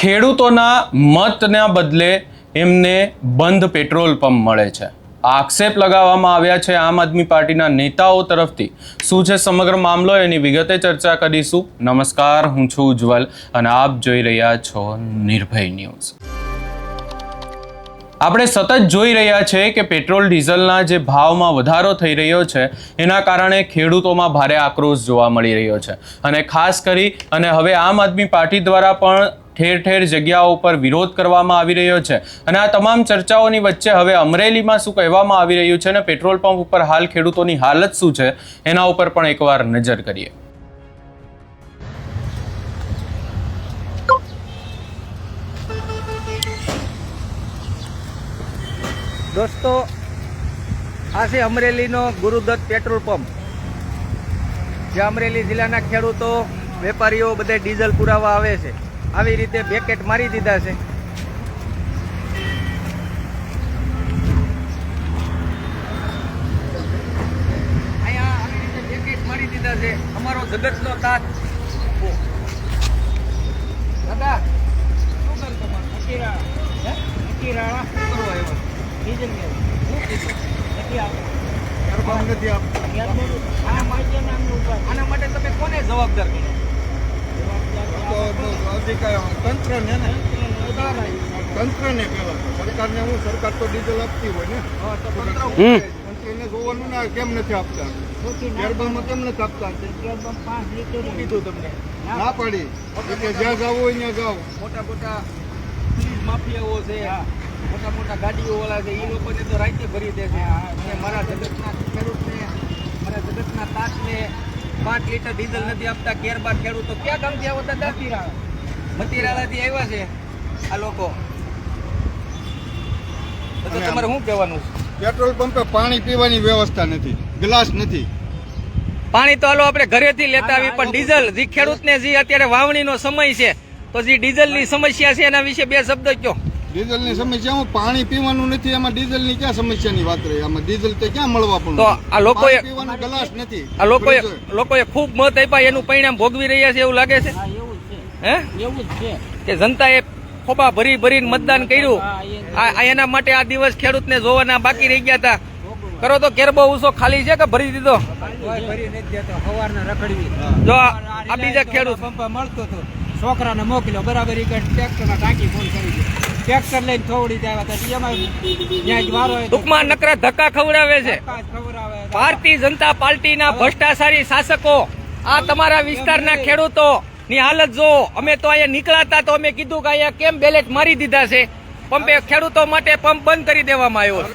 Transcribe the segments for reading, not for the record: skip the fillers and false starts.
ખેડૂતોના મતના બદલે એમને બંધ પેટ્રોલ પંપ મળે છે। આક્ષેપ લગાવવામાં આવ્યા છે આમ આદમી પાર્ટીના નેતાઓ તરફથી। શું છે સમગ્ર મામલો એની વિગતે ચર્ચા કરીશું। નમસ્કાર, હું છું ઉજ્જવલ અને આપ જોઈ રહ્યા છો નિર્ભય ન્યૂઝ। આપણે સતત જોઈ રહ્યા છે કે પેટ્રોલ ડીઝલના જે ભાવમાં વધારો થઈ રહ્યો છે એના કારણે ખેડૂતોમાં ભારે આક્રોશ જોવા મળી રહ્યો છે અને ખાસ કરી અને હવે આમ આદમી પાર્ટી દ્વારા પણ ઠેર ઠેર જગ્યાઓ પર વિરોધ કરવામાં આવી રહ્યો છે અને આ તમામ ચર્ચાઓની વચ્ચે હવે અમરેલીમાં શું કહેવામાં આવી રહ્યું છે અને પેટ્રોલ પંપ ઉપર હાલ ખેડૂતોની હાલત શું છે એના ઉપર પણ એકવાર નજર કરીએ। દોસ્તો, આ છે અમરેલીનો ગુરુદત્ત પેટ્રોલ પંપ, જે અમરેલી જિલ્લાના ખેડૂતો વેપારીઓ બધે ડીઝલ પુરાવા આવે છે। આવી રીતે બેકેટ મારી દીધા છે। અહીંયા આવી રીતે બેકેટ મારી દીધા છે। અમારો જગતનો તાત દાદા, શું કામ તમારું? અકીરા અકીરા શું કરવા આવ્યો? ડીઝલ આના માટે તમે કોને જવાબદાર કરો? તંત્રને પેલા સરકારને હું સરકાર તો ડીઝલ આપતી હોય ને, તંત્રને જોવાનું ને કેમ નથી આપતા? ગેરબામાં કેમ નથી આપતા? કીધું તમને ના પાડી કે જ્યાં જવું હોય ત્યાં જાઓ। મોટા મોટા માફિયાઓ છે, મોટા મોટા ગાડીઓ વાળા છે, એ લોકોને તો રાતે ભરી દે છે। અને મારા જગતના ખેડૂતને, મારા જગતના તાતને 5 લીટર ડીઝલ નથી આપતા। કેરબાર ખેડૂતો ક્યાં ગામથી આવતા હતા? મતીરાલાથી આવ્યા છે આ લોકો। તો તમારે શું કહેવાનું છે? પેટ્રોલ પંપે પાણી પીવાની વ્યવસ્થા નથી, ગ્લાસ નથી। પાણી તો હાલો આપણે ઘરેથી લેતા આવી, પણ ડીઝલ જે ખેડૂતને જે અત્યારે વાવણીનો સમય છે તો જે ડીઝલની સમસ્યા છે એના વિશે 2 શબ્દ કહો। ડીઝલની સમસ્યા હું પાણી પીવાનું નથી, એમાં ડીઝલની ક્યાં સમસ્યાની વાત રહી? આમાં ડીઝલ તો ક્યાં મળવા પણ તો આ લોકોએ પીવાનું ગ્લાસ નથી। આ લોકોએ ખૂબ મત આપ્યા, એનું પરિણામ ભોગવી રહ્યા છે એવું લાગે છે? હે, એવું જ છે કે જનતાએ ખોબા ભરી ભરીને મતદાન કર્યું। આ એના માટે આ દિવસ ખેડૂતને જોવાના બાકી રહી ગયા હતા। કરો તો કેરબો ઉસો ખાલી છે કે ભરી દીધો? જો આ બીજા ખેડૂત મળતો હતો, છોકરાને મોકલ્યો બરાબર, ટ્રેક્ટરમાં ટાંકી ફૂલ કરી દે, ટ્રેક્ટર લઈને થોડી આવ્યા હતા। ટૂંકમાં નકરા ધક્કા ખવડાવે છે ભારતીય જનતા પાર્ટીના ભ્રષ્ટાચારી શાસકો। આ તમારા વિસ્તારના ખેડૂતો ની હાલત જો, અમે તો અહીંયા નીકળાતા તો અમે કીધું કે અહીંયા કેમ બેલેટ મારી દીધા છે? પંપે ખેડૂતો માટે પંપ બંધ કરી દેવામાં આવ્યો છે।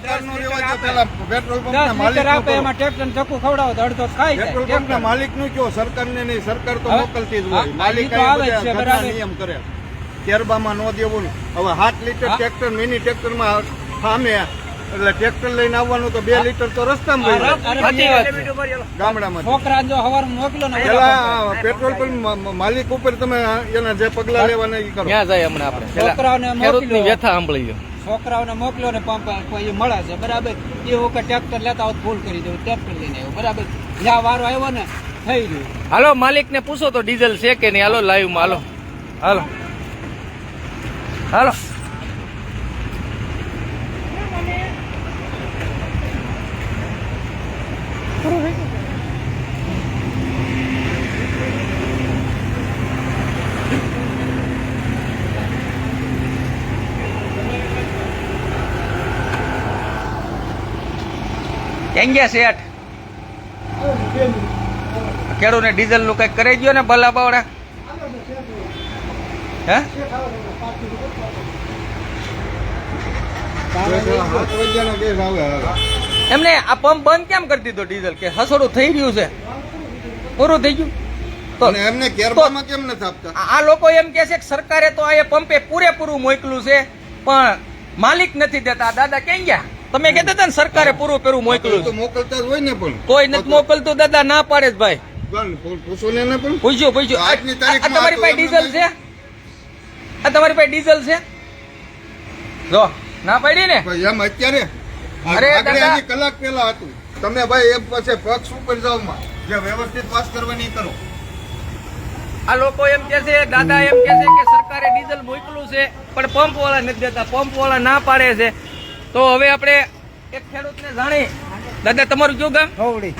માલિક નું કયો, સરકાર ને નહીં? સરકાર તો મોકલતી જ હોય, માલિક નિયમ કરે। કેરબામાં નો દેવું। હવે 7 લીટર ટ્રેક્ટર, મિની ટ્રેક્ટર માં સામે એટલે ટ્રેક્ટર લઈને આવવાનું તો 2 લીટર તો રસ્તામાં ગામડામાં છોકરા જો હવાર મોકલો ને પેટ્રોલ પંપ માલિક ઉપર તમે એના જે પગલા લેવાના એ કરો। ક્યાં જાય હમણાં આપણે? છોકરાઓને મોકલો, વ્યથા સાંભળી લો। છોકરાઓને મોકલો ને પંપ કોઈ મળે છે બરાબર, એ વખત ટ્રેક્ટર લેતા હોત ફૂલ કરી દેવું, ટ્રેક્ટર લઈને આવ્યો બરાબર, જ્યાં વારો આવ્યો ને થઈ ગયું। હાલો માલિક ને પૂછો તો ડીઝલ છે કે નહીં? હાલો લાઈવ માં, હાલો હાલો હાલો। ક્યાં ગયા શેઠ? ખેડૂતને ડીઝલ નું કઈક કરી ગયો ને ભલા બાવડા? હે, એમને આ પંપ બંધ કેમ કરી દીધો ડીઝલ? કે હસોડું થઈ રહ્યું છે, પૂરું થઈ ગયું તો એમને કેરબામાં કેમ નથી આપતા? આ લોકો એમ કે છે કે સરકારે તો આ પંપે પૂરેપૂરું મોકલું છે પણ માલિક નથી દેતા। દાદા ક્યાં ગયા? તમે કહેતા હતા ને સરકારે પૂરું કર્યું મોકલું તો મોકલતા જ હોય ને, પણ કોઈ નથી મોકલતું। દાદા ના પાડે જ ભાઈ, પૂછો ને પણ પૂછ્યું આજની તારીખમાં તમારી પાસે ડીઝલ છે? આ તમારી પાસે ડીઝલ છે? જો ના પાડી ને એમ અત્યારે અરે દાદા, કલાક પેલા હતું। તમે ભાઈ એમ પછી પક્ષ ઉપર જાવ માં જે વ્યવસ્થિત વાત કરવાની કરો। આ લોકો એમ કે છે, દાદા એમ કે છે કે સરકારે ડીઝલ મોકલું દેવું છે પણ પંપવાળા નથી દેતા, પંપવાળા ના પાડે છે. તો હવે આપણે એક ખેડૂતને જાણી. દાદા તમારું કયું ગામ? થોડી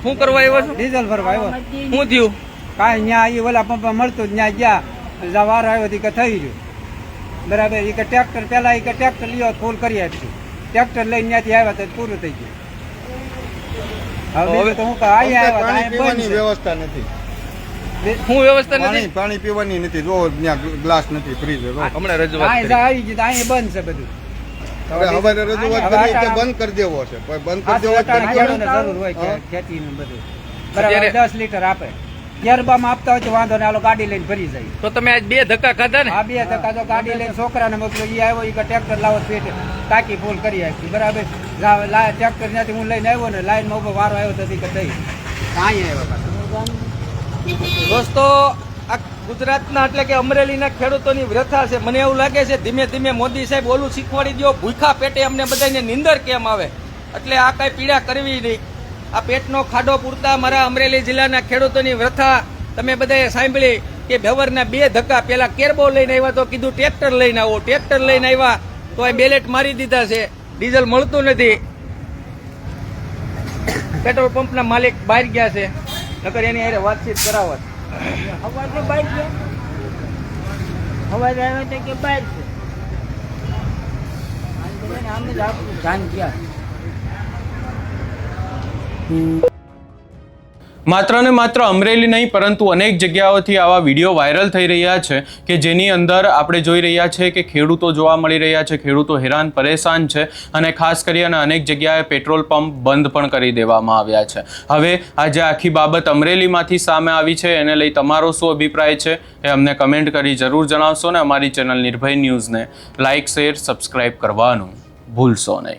શું કરવા આવ્યો છો? ડીઝલ ભરવા આવ્યો. શું થયું? કાંઈ ન્યા એ ઓલા પંપ મળતું જ ન્યા ગયા જ્યાં વાર આવ્યો કે થઈ ગયું બરાબર. એ કે ટ્રેક્ટર પેલા એ કે ટ્રેક્ટર લ્યો ફૂલ કરી આપશું. ટ્રેક્ટર લઈને ત્યાંથી આવ્યા તો પૂરું થઈ ગયું. હવે બીજું તો હું કહું, અહીંયા આવ્યા પાણી તો પીવાની અહીંયા વ્યવસ્થા નથી, શું વ્યવસ્થા નથી? પાણી પીવાની નથી. જો ત્યાં ગ્લાસ નથી, ફ્રીજ. હમણાં રજૂઆત બંધ કરી. આવી ગયું અહીંયા બંધ છે બધું. હવે રજૂઆત કરી કે બંધ કરી દેવો છે. કોઈ બંધ કરી દેવો અટાણે છે. ખેડૂતને જરૂર હોય કે ખેતીનું બધું બરાબર. અત્યારે- 10 લીટર આપે. ગેરબામાં આપતા હોય તો વાંધો ને હાલો ગાડી લઈને ફરી જાય. તો તમે આજ 2 ધક્કા ખાધા ને? આ 2 ટકા તો ગાડી લઈને છોકરાને મોકલો. એ આવ્યો એ કે ટ્રેક્ટર લાવો પેટ ટાંકી ફૂલ કરી આપી બરાબર. ટ્રેક્ટર ત્યાંથી હું લઈને આવ્યો ને લાઈનમાં ઉભો વારો આવ્યો તો કે થઈ અહીંયા આવ્યો. દોસ્તો, આ ગુજરાતના એટલે કે અમરેલીના ખેડૂતોની વ્યથા છે. મને એવું લાગે છે ધીમે ધીમે મોદી સાહેબ ઓલું શીખવાડી દો, ભૂખા પેટે અમને બધાને નીંદર કેમ આવે. એટલે આ કઈ પીડા કરવી નહીં. આ પેટનો ખાડો પૂરતા મારા અમરેલી જિલ્લાના ખેડૂતોની વ્યથા તમે બધાએ સાંભળી કે ભેવરના 2 ધક્કા. પેલા કેરબો લઈને આવ્યા તો કીધું ટ્રેક્ટર લઈને આવો, ટ્રેક્ટર લઈને આવ્યા તો એ બેલેટ મારી દીધા છે. ડીઝલ મળતું નથી. પેટ્રોલ પંપના માલિક બહાર ગયા છે, નકર એની હારે વાતચીત કરાવત. હવારે બહાર ગયા, હવારે આવ્યા તો કે બહાર છે. આમ જ આપણું ધ્યાન ગયા. માત્ર ને માત્ર અમરેલી નહીં પરંતુ અનેક જગ્યાઓથી આવા વિડીયો વાયરલ થઈ રહ્યા છે કે જેની અંદર આપણે જોઈ રહ્યા છે કે ખેડૂતો જોવા મળી રહ્યા છે, ખેડૂતો હેરાન પરેશાન છે અને ખાસ કરીને અનેક જગ્યાએ પેટ્રોલ પંપ બંધ પણ કરી દેવામાં આવ્યા છે. હવે આજે આખી બાબત અમરેલીમાંથી સામે આવી છે, એને લઈ તમારો શું અભિપ્રાય છે એ અમને કમેન્ટ કરી જરૂર જણાવશો ને અમારી ચેનલ નિર્ભય ન્યૂઝને લાઇક, શેર, સબસ્ક્રાઇબ કરવાનું ભૂલશો નહીં.